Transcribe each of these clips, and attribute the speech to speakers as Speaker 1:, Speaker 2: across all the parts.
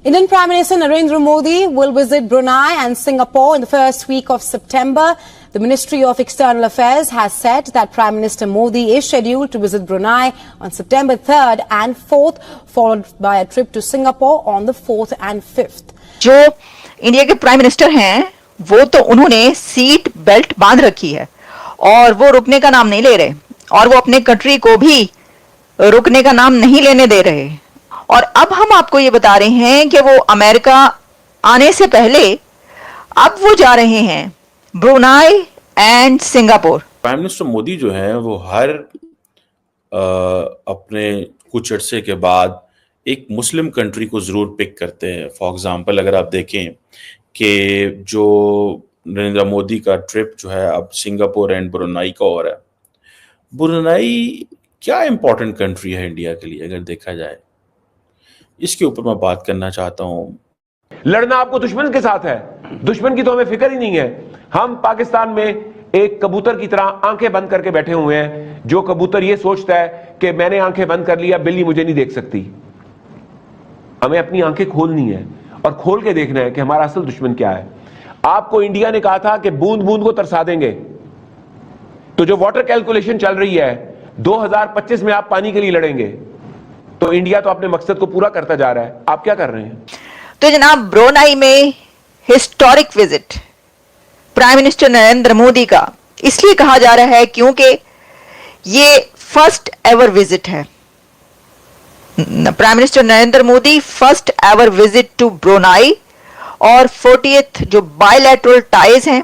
Speaker 1: Indian Prime Minister Narendra Modi will visit Brunei and Singapore in the first week of September. The Ministry of External Affairs has said that Prime Minister Modi is scheduled to visit Brunei on September 3rd and 4th, followed by a trip to Singapore on the 4th and 5th.
Speaker 2: जो India के prime minister हैं वो तो उन्होंने seat belt बांध रखी है और वो रुकने का नाम नहीं ले रहे और वो अपने कंट्री को भी रुकने का नाम नहीं लेने दे रहे। और अब हम आपको ये बता रहे हैं कि वो अमेरिका आने से पहले अब वो जा रहे हैं Brunei and Singapore.
Speaker 3: Prime minister Modi जो है वो हर अपने कुछ अरसे के बाद एक मुस्लिम कंट्री को जरूर पिक करते हैं। फॉर एग्जांपल अगर आप देखें कि जो नरेंद्र मोदी का ट्रिप जो है अब सिंगापुर एंड ब्रुनाई का हो रहा है। ब्रुनाई क्या इंपॉर्टेंट कंट्री है इंडिया के लिए अगर देखा जाए, इसके ऊपर मैं बात करना चाहता हूँ।
Speaker 4: लड़ना आपको दुश्मन के साथ है, दुश्मन की तो हमें फिक्र ही नहीं है। हम पाकिस्तान में एक कबूतर की तरह आंखें बंद करके बैठे हुए हैं। जो कबूतर ये सोचता है कि मैंने आंखें बंद कर लिया, बिल्ली मुझे नहीं देख सकती। हमें अपनी आंखें खोलनी है और खोल के देखना है कि हमारा असल दुश्मन क्या है। आपको इंडिया ने कहा था कि बूंद बूंद को तरसा देंगे, तो जो वाटर कैलकुलेशन चल रही है 2025 में आप पानी के लिए लड़ेंगे, तो इंडिया तो अपने मकसद को पूरा करता जा रहा है। आप क्या कर रहे हैं?
Speaker 2: तो जनाब ब्रुनाई में historic visit prime minister Narendra Modi का इसलिए कहा जा रहा है क्योंकि ये फर्स्ट एवर विजिट है। Prime minister Narendra Modi first ever visit to Brunei और 40th जो बायलैटरल टाइज हैं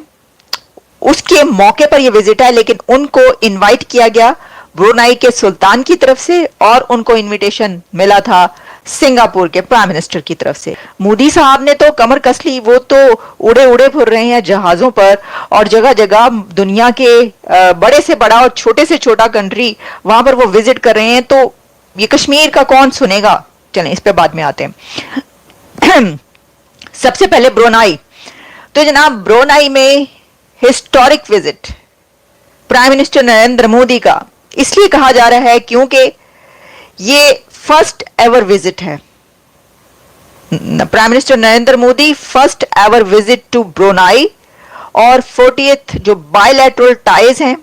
Speaker 2: उसके मौके पर यह विजिट है, लेकिन उनको इनवाइट किया गया ब्रुनाई के सुल्तान की तरफ से और उनको इनविटेशन मिला था सिंगापुर के प्राइम मिनिस्टर की तरफ से। मोदी साहब ने तो कमर कस ली, वो तो उड़े उड़े फिर रहे हैं जहाजों पर और जगह जगह दुनिया के बड़े से बड़ा और छोटे से छोटा कंट्री वहां पर वो विजिट कर रहे हैं। तो ये कश्मीर का कौन सुनेगा, चलें इस पे बाद में आते हैं। सबसे पहले ब्रुनाई। तो जनाब ब्रुनाई में historic visit prime minister Narendra Modi का इसलिए कहा जा रहा है क्योंकि ये फर्स्ट एवर विजिट है। Prime minister Narendra Modi first ever visit to Brunei और 40th जो बायलैटरल टाइज हैं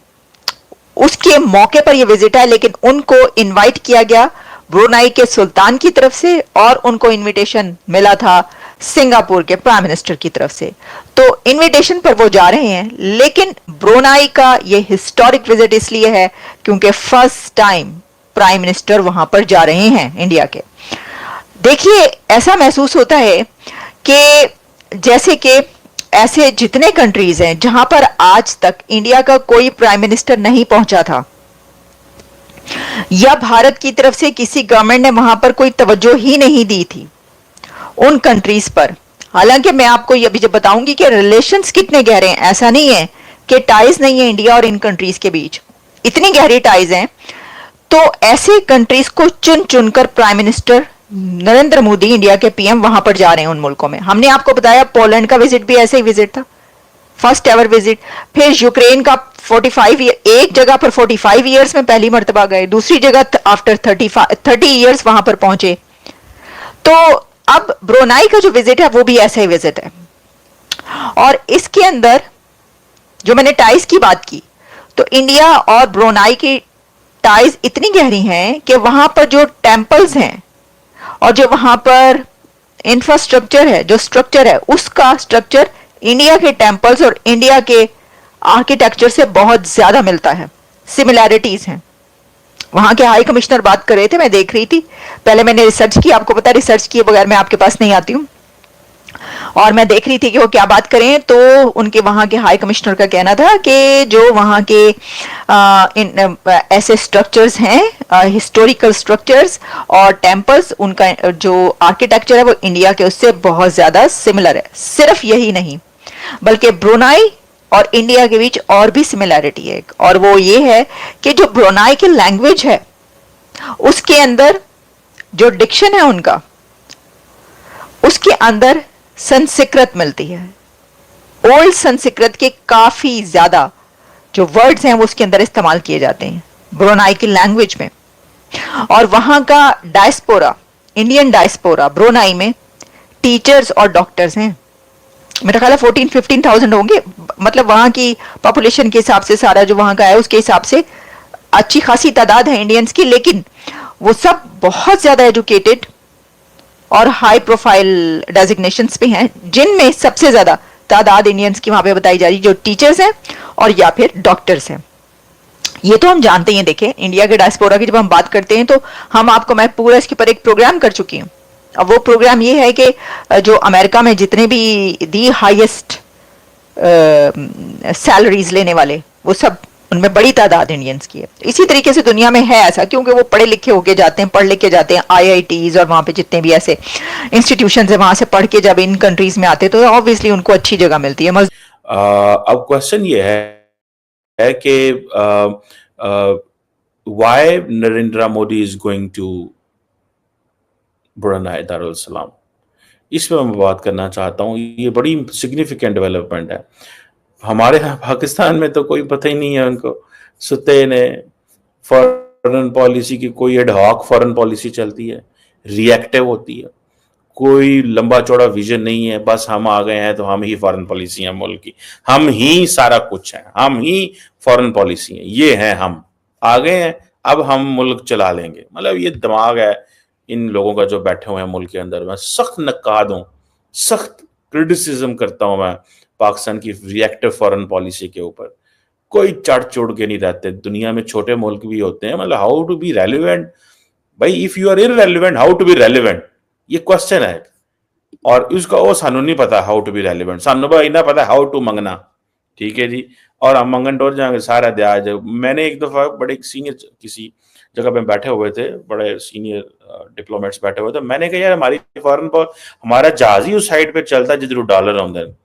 Speaker 2: उसके मौके पर यह विजिट है, लेकिन उनको इनवाइट किया गया ब्रुनाई के सुल्तान की तरफ से और उनको इनविटेशन मिला था सिंगापुर के प्राइम मिनिस्टर की तरफ से। तो इनविटेशन पर वो जा रहे हैं, लेकिन ब्रुनाई का ये हिस्टोरिक विजिट इसलिए है क्योंकि फर्स्ट टाइम प्राइम मिनिस्टर वहां पर जा रहे हैं इंडिया के। देखिए ऐसा महसूस होता है कि जैसे कि ऐसे जितने कंट्रीज हैं जहां पर आज तक इंडिया का कोई प्राइम मिनिस्टर नहीं पहुंचा था या भारत की तरफ से किसी गवर्नमेंट ने वहां पर कोई तवज्जो ही नहीं दी थी उन कंट्रीज पर। हालांकि मैं आपको ये भी जब बताऊंगी कि रिलेशंस कितने गहरे हैं, ऐसा नहीं है कि टाइज नहीं है इंडिया और इन कंट्रीज के बीच, इतनी गहरी टाइज हैं। तो ऐसे कंट्रीज को चुन चुनकर prime minister Narendra Modi India के पीएम वहां पर जा रहे हैं उन मुल्कों में। हमने आपको बताया पोलैंड का विजिट भी ऐसे ही विजिट था, फर्स्ट एवर विजिट। फिर यूक्रेन का 45 एक जगह पर 45 ईयर्स में पहली मर्तबा गए, दूसरी जगह आफ्टर 30 ईयर्स वहां पर पहुंचे। तो अब ब्रुनाई का जो विजिट है वो भी ऐसा ही विजिट है। और इसके अंदर जो मैंने टाइज की बात की, तो इंडिया और ब्रुनाई की टाइज इतनी गहरी हैं कि वहां पर जो टेम्पल्स हैं और जो वहां पर इंफ्रास्ट्रक्चर है, जो स्ट्रक्चर है, उसका स्ट्रक्चर इंडिया के टेम्पल्स और इंडिया के आर्किटेक्चर से बहुत ज्यादा मिलता है, सिमिलैरिटीज हैं। वहां के हाई कमिश्नर बात कर रहे थे, मैं देख रही थी, पहले मैंने रिसर्च की, आपको पता है रिसर्च किए बगैर मैं आपके पास नहीं आती हूं, और मैं देख रही थी कि वो क्या बात करें। तो उनके वहां के हाई कमिश्नर का कहना था कि जो वहां के ऐसे स्ट्रक्चर्स हैं, हिस्टोरिकल स्ट्रक्चर्स और टेम्पल्स, उनका जो आर्किटेक्चर है वो इंडिया के उससे बहुत ज्यादा सिमिलर है। सिर्फ यही नहीं बल्कि ब्रुनाई और इंडिया के बीच और भी सिमिलैरिटी है, और वो ये है कि जो ब्रुनाई की लैंग्वेज है उसके अंदर जो डिक्शन है उनका, उसके अंदर संस्कृत मिलती है। ओल्ड संस्कृत के काफी ज्यादा जो वर्ड्स हैं वो उसके अंदर इस्तेमाल किए जाते हैं ब्रुनाई की लैंग्वेज में। और वहां का डायस्पोरा, इंडियन डायस्पोरा ब्रुनाई में टीचर्स और डॉक्टर्स हैं। मेरा ख्याल है 14-15,000 होंगे, मतलब वहां की पॉपुलेशन के हिसाब से, सारा जो वहां का है उसके हिसाब से अच्छी खासी तादाद है इंडियंस की, लेकिन वो सब बहुत ज्यादा एजुकेटेड और हाई प्रोफाइल डेजिग्नेशंस पे हैं, जिनमें सबसे ज्यादा तादाद इंडियंस की वहां पे बताई जा रही जो टीचर्स हैं और या फिर डॉक्टर्स हैं। ये तो हम जानते हैं। देखें, इंडिया के डायस्पोरा की जब हम बात करते हैं तो मैं पूरा इसके पर एक प्रोग्राम कर चुकी हूँ। अब वो प्रोग्राम ये है कि जो अमेरिका में जितने भी दी हाईएस्ट सैलरीज लेने वाले, वो सब, उनमें बड़ी तादाद इंडियंस की है। इसी तरीके से दुनिया में है ऐसा, क्योंकि वो पढ़े लिखे होके जाते हैं, पढ़ लिख के जाते हैं IITs और वहां पे जितने भी ऐसे इंस्टीट्यूशंस है, वहां से पढ़ के जब इन कंट्रीज में आते हैं तो ऑब्वियसली उनको अच्छी जगह मिलती है।
Speaker 3: अब क्वेश्चन ये है कि why Narendra Modi is going to Brunei Darussalam, इस पर मैं बात करना चाहता हूँ। ये बड़ी सिग्निफिकेंट डेवलपमेंट है। हमारे यहाँ पाकिस्तान में तो कोई पता ही नहीं है उनको, सुते ने फॉरेन पॉलिसी की कोई एडहॉक फॉरेन पॉलिसी चलती है, रिएक्टिव होती है, कोई लंबा चौड़ा विजन नहीं है। बस हम आ गए हैं तो हम ही फॉरेन पॉलिसी है मुल्क की, हम ही सारा कुछ है, हम ही फॉरेन पॉलिसी है, ये है, हम आ गए हैं, अब हम मुल्क चला लेंगे। मतलब ये दिमाग है इन लोगों का जो बैठे हुए हैं मुल्क के अंदर। मैं सख्त नकाद हूं, सख्त क्रिटिसिज्म करता हूं मैं पाकिस्तान की रिएक्टिव फॉरेन पॉलिसी के ऊपर। कोई चढ़ चुड़ के नहीं रहते, दुनिया में छोटे मुल्क भी होते हैं, मतलब हाउ टू बी रेलिवेंट। भाई if you are irrelevant how to be relevant, ये क्वेश्चन है। और उसका वो सानू नहीं पता हाउ टू बी रेलिवेंट, सानू भाई ना पता हाउ टू मंगना, ठीक है जी। और हम मंगन टोर जाएंगे सारा ब्याज। मैंने एक दफा बड़े सीनियर किसी जगह पे बैठे हुए थे, बड़े सीनियर डिप्लोमेट्स बैठे हुए थे, मैंने कहा यार हमारी फॉरेन पर हमारा जहाज ही उस साइड पे चलता है जिधर डॉलर आਉਂਦੇ हैं,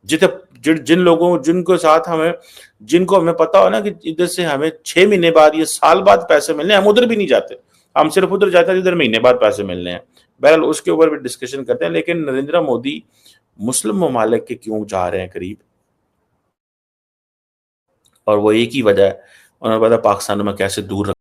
Speaker 3: जिन लोगों जिनको साथ हमें, जिनको हमें पता हो ना कि इधर से हमें 6 महीने बाद या साल बाद पैसे मिलने, हम उधर भी नहीं जाते, हम सिर्फ उधर जाते हैं जिधर महीने बाद पैसे मिलने हैं। बहरहाल उसके ऊपर भी डिस्कशन करते हैं। लेकिन नरेंद्र मोदी मुस्लिम ममालिक के क्यों जा रहे हैं करीब, और वो एक ही वजह है, उन्होंने पता पाकिस्तान में कैसे दूर